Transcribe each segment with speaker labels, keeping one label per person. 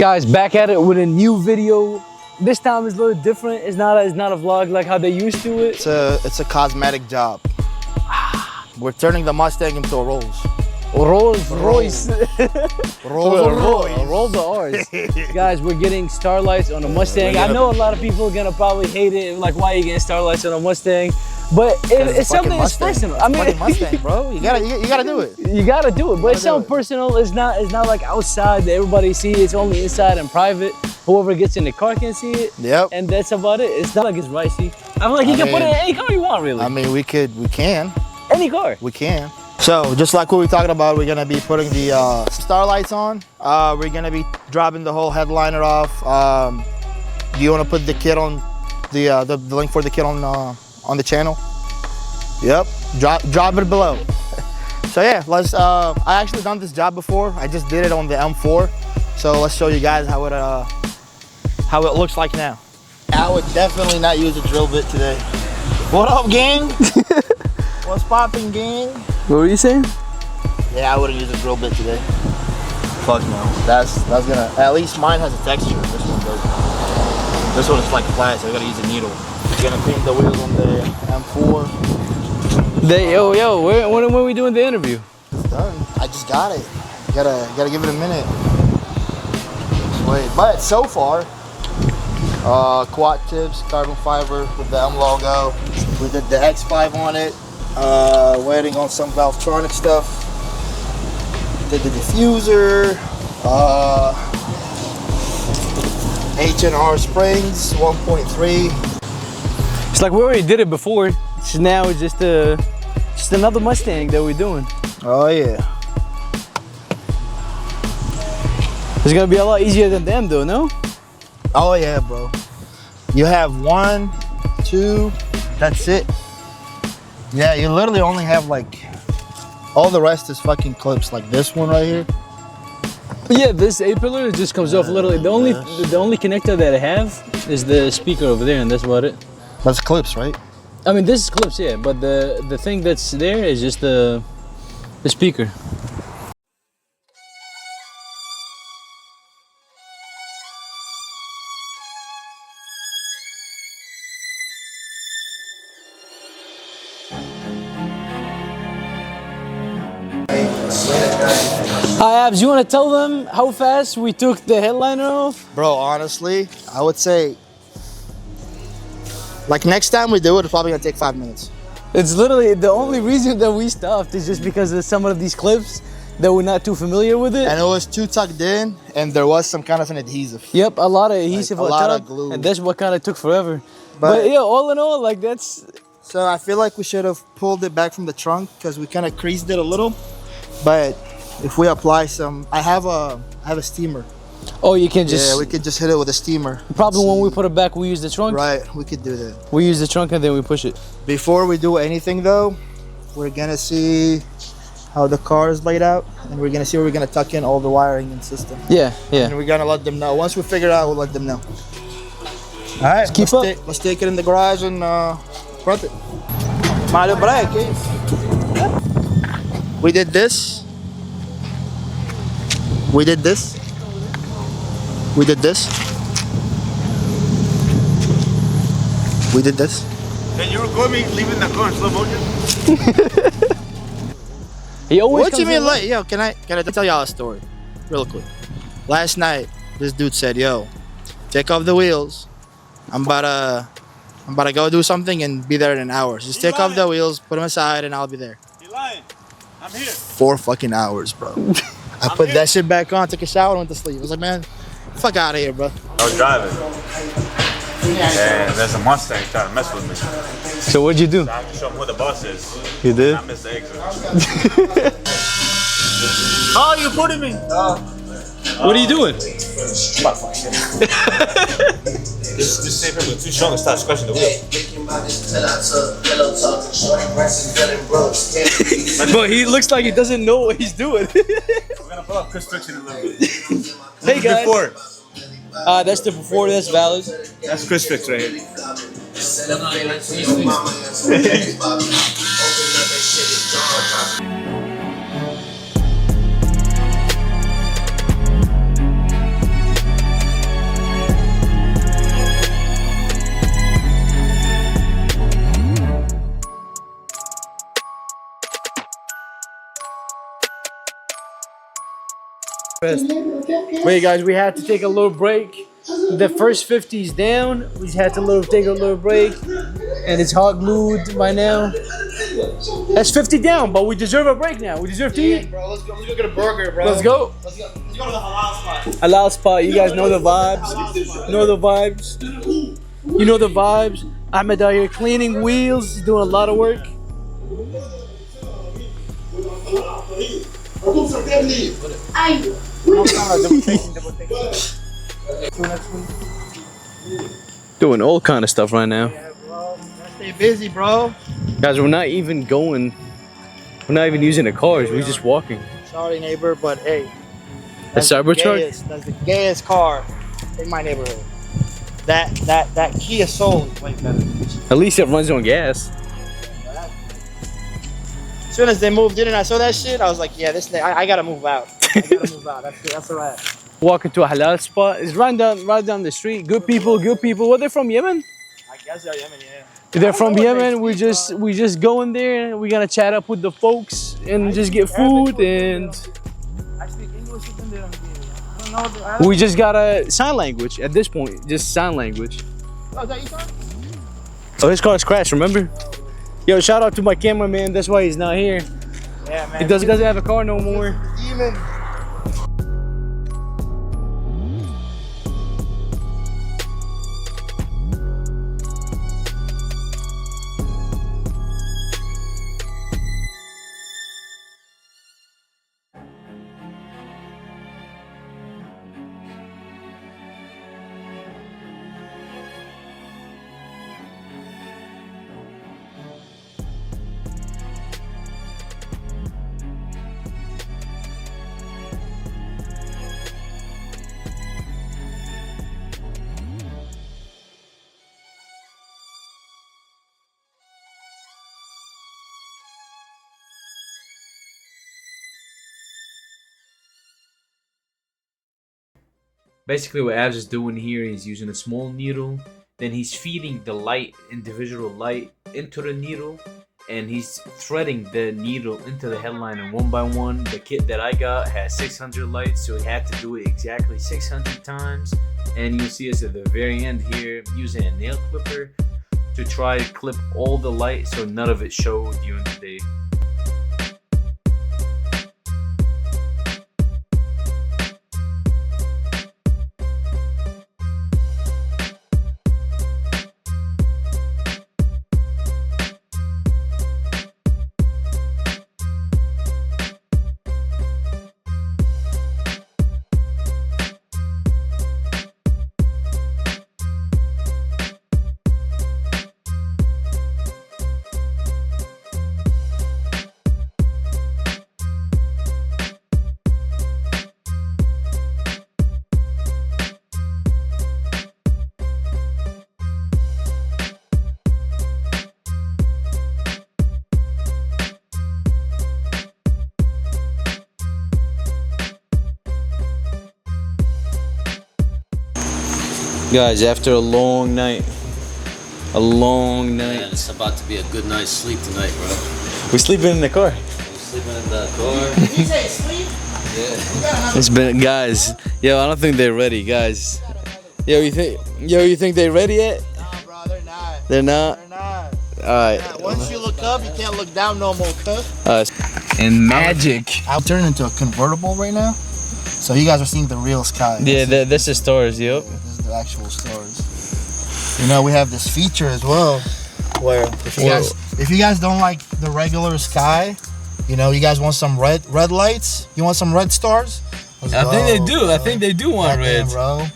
Speaker 1: Guys, back at it with a new video. This time is a little different. It's not a vlog like how they used to it.
Speaker 2: It's a cosmetic job. We're turning the Mustang into a Rolls.
Speaker 1: Rolls Royce.
Speaker 2: Roll
Speaker 1: the R's. Guys, we're getting Starlights on a Mustang. I know a lot of people are gonna probably hate it. Like, why are you getting Starlights on a Mustang? But it's something that's personal. I mean,
Speaker 2: Mustang, bro. You gotta do it.
Speaker 1: You gotta do it. But it's something personal. It's not like outside that everybody see. It's only inside and private. Whoever gets in the car can see it.
Speaker 2: Yep.
Speaker 1: And that's about it. It's not like it's ricey. I feel like you can put it in any car you want, really.
Speaker 2: I mean, we can.
Speaker 1: Any car.
Speaker 2: We can. So, just like what we talking about, we're gonna be putting the Starlights on. We're gonna be dropping the whole headliner off. Do you wanna put the kit on the link for the kit on the channel? Yep. Drop it below. So yeah, let's. I actually done this job before. I just did it on the M4. So let's show you guys how it looks like now. I would definitely not use a drill bit today. What up, gang? What's poppin', gang?
Speaker 1: What were you saying?
Speaker 2: Yeah, I wouldn't use a drill bit today. Fuck no. That's gonna. At least mine has a texture. This one doesn't. This one is like flat, so I gotta use a needle. We're gonna paint the wheels on the M4.
Speaker 1: Yo, when are we doing the interview?
Speaker 2: It's done. I just got it. Gotta give it a minute. Wait, but so far, quad tips, carbon fiber with the M logo. We did the X5 on it. Waiting on some Valvetronic stuff. Did the diffuser. H&R springs, 1.3.
Speaker 1: It's like we already did it before. So now it's just another Mustang that we're doing.
Speaker 2: Oh yeah.
Speaker 1: It's gonna be a lot easier than them though, no?
Speaker 2: Oh yeah, bro. You have 1, 2, that's it. Yeah, you literally only have like, all the rest is fucking clips, like this one right here.
Speaker 1: Yeah, this A-pillar just comes off literally. The only connector that I have is the speaker over there, and that's about it.
Speaker 2: That's clips, right?
Speaker 1: I mean, this is clips, yeah, but the thing that's there is just the speaker. Hi Abs, you want to tell them how fast we took the headliner off?
Speaker 2: Bro, honestly, I would say, like next time we do it, it's probably gonna take 5 minutes.
Speaker 1: It's literally the only reason that we stopped is just because of some of these clips that we're not too familiar with it.
Speaker 2: And it was too tucked in, and there was some kind of an adhesive.
Speaker 1: Yep, a lot of adhesive,
Speaker 2: like, a lot of glue.
Speaker 1: and that's what kind of took forever. But yeah, all in all, like that's.
Speaker 2: So I feel like we should have pulled it back from the trunk because we kind of creased it a little. But if we apply some, I have a steamer.
Speaker 1: Oh, you can just.
Speaker 2: Yeah, we could just hit it with a steamer.
Speaker 1: Probably when we put it back, we use the trunk.
Speaker 2: Right, we could do that.
Speaker 1: We use the trunk and then we push it.
Speaker 2: Before we do anything though, we're gonna see how the car is laid out, and we're gonna see where we're gonna tuck in all the wiring and system.
Speaker 1: Yeah, yeah.
Speaker 2: And we're gonna let them know. Once we figure it out, we'll let them know. All right, let's take it in the garage and front it. Mario break. We did this. We did this. We did this. We did this.
Speaker 3: Can you record me leaving the car in slow motion?
Speaker 1: He always.
Speaker 2: What you mean late? Yo, can I tell y'all a story, real quick? Last night, this dude said, "Yo, take off the wheels. I'm about to go do something and be there in an hour. Just take off the wheels, put them aside, and I'll be there."
Speaker 3: You're lying. I'm here.
Speaker 2: 4 fucking hours, bro. I put that shit back on, took a shower, and went to sleep. I was like, man, fuck out of here, bro.
Speaker 3: I was driving, and there's a Mustang trying to mess with me.
Speaker 1: So what'd you do?
Speaker 3: So I have to show him where the bus is.
Speaker 1: You did?
Speaker 3: I missed the exit. Oh, you putting me?
Speaker 1: What are you doing?
Speaker 3: Just save him with too strong and start scratching the wheel.
Speaker 1: But he looks like he doesn't know what he's doing.
Speaker 3: We're gonna pull up Chris Friction in a little bit.
Speaker 1: Hey guys.
Speaker 3: Before.
Speaker 1: That's the before, that's valid.
Speaker 3: That's Chris Fix right here.
Speaker 1: Wait, guys, we had to take a little break. The first 50's down. We just had to take a little break, and it's hot glued by now. That's 50 down, but we deserve a break now. We deserve to eat.
Speaker 2: Bro, let's go get a burger, bro.
Speaker 1: Let's go.
Speaker 2: Let's go to the halal spot.
Speaker 1: Halal spot. You guys know the vibes. Know the vibes. You know the vibes. Ahmed out here cleaning wheels. He's doing a lot of work. Doing all kind of stuff right now.
Speaker 2: Yeah, bro. Stay busy, bro.
Speaker 1: Guys, we're not even using the cars. We're just walking.
Speaker 2: Sorry, neighbor, but hey.
Speaker 1: The Cybertruck?
Speaker 2: That's the gayest car in my neighborhood. That Kia Soul is way better.
Speaker 1: At least it runs on gas.
Speaker 2: As soon as they moved in and I saw that shit, I was like, yeah, I gotta move out. I gotta move out. That's alright.
Speaker 1: Walking to a halal spot. It's right down the street. Good people. Well, they're from Yemen.
Speaker 2: I guess they're Yemen, yeah.
Speaker 1: They're from Yemen. We just go in there. We're gonna chat up with the folks and just get food and.
Speaker 2: I speak English with them.
Speaker 1: We just got a sign language at this point. Just sign language.
Speaker 2: Oh, is that your car?
Speaker 1: Oh, his car's crashed. Remember? Yo, shout out to my cameraman. That's why he's not here.
Speaker 2: Yeah, man.
Speaker 1: He doesn't have a car no more.
Speaker 2: Demon.
Speaker 1: Basically what Abs is doing here, he's using a small needle, then he's feeding the light, individual light, into the needle, and he's threading the needle into the headliner one by one. The kit that I got has 600 lights, so he had to do it exactly 600 times. And you'll see us at the very end here using a nail clipper to try to clip all the light so none of it showed during the day. Guys, after a long night.
Speaker 3: Man, it's about to be a good night's sleep tonight, bro.
Speaker 1: We're sleeping in the car.
Speaker 3: I'm sleeping in the car.
Speaker 2: Did you say sleep?
Speaker 3: Yeah.
Speaker 1: It's been, guys. Yo, I don't think they're ready, guys. You think they're ready yet?
Speaker 2: Nah, bro, they're not.
Speaker 1: They're not.
Speaker 2: They're not.
Speaker 1: All right.
Speaker 2: Yeah, once you look up, you can't look down no more, cuz.
Speaker 1: And magic.
Speaker 2: I'll turn into a convertible right now, so you guys are seeing the real sky.
Speaker 1: Yeah, this is stars. Yep.
Speaker 2: This is the actual stars. You know, we have this feature as well, where if you guys don't like the regular sky, you know, you guys want some red lights. You want some red stars?
Speaker 1: I think they do. I think they do want red.
Speaker 2: Bro.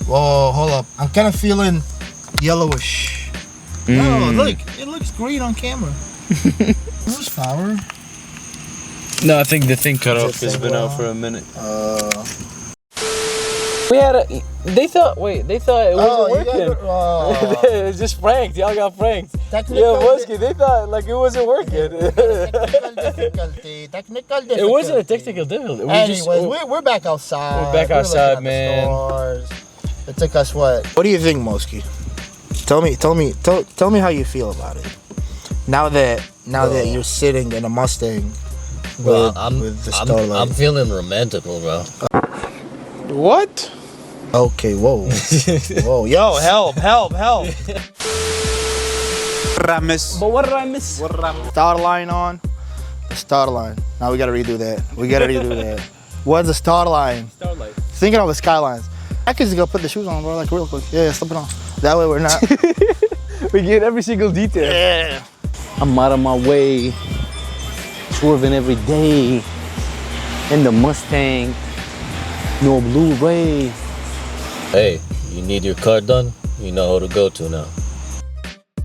Speaker 2: Whoa, hold up. I'm kind of feeling yellowish. Oh, look, it looks green on camera. Horsepower.
Speaker 1: No, I think the thing cut off. It's been out for a minute. They thought it wasn't working. It's just pranked. Y'all got pranked. Yeah, Musky, they thought like it wasn't working.
Speaker 2: Technical difficulty.
Speaker 1: It wasn't a technical difficulty.
Speaker 2: Anyways, we're back outside.
Speaker 1: We're back outside, man.
Speaker 2: It took us what? What do you think, Musky? Tell me how you feel about it. Now that you're sitting in a Mustang with the Starlight.
Speaker 3: I'm feeling romantical, bro. What?
Speaker 2: Okay, whoa. Whoa, yo, help.
Speaker 3: Rames.
Speaker 1: But what did I miss?
Speaker 2: Starter line on. Starter line. Now we gotta redo that. What's the starter line?
Speaker 1: Starlight.
Speaker 2: Thinking of the skylines. I could just go put the shoes on, bro, like real quick. Yeah, slip it on. That way we're not.
Speaker 3: We get every single detail.
Speaker 2: Yeah.
Speaker 4: I'm out of my way, swerving every day in the Mustang, no Blu-ray.
Speaker 5: Hey, you need your car done? You know who to go to now.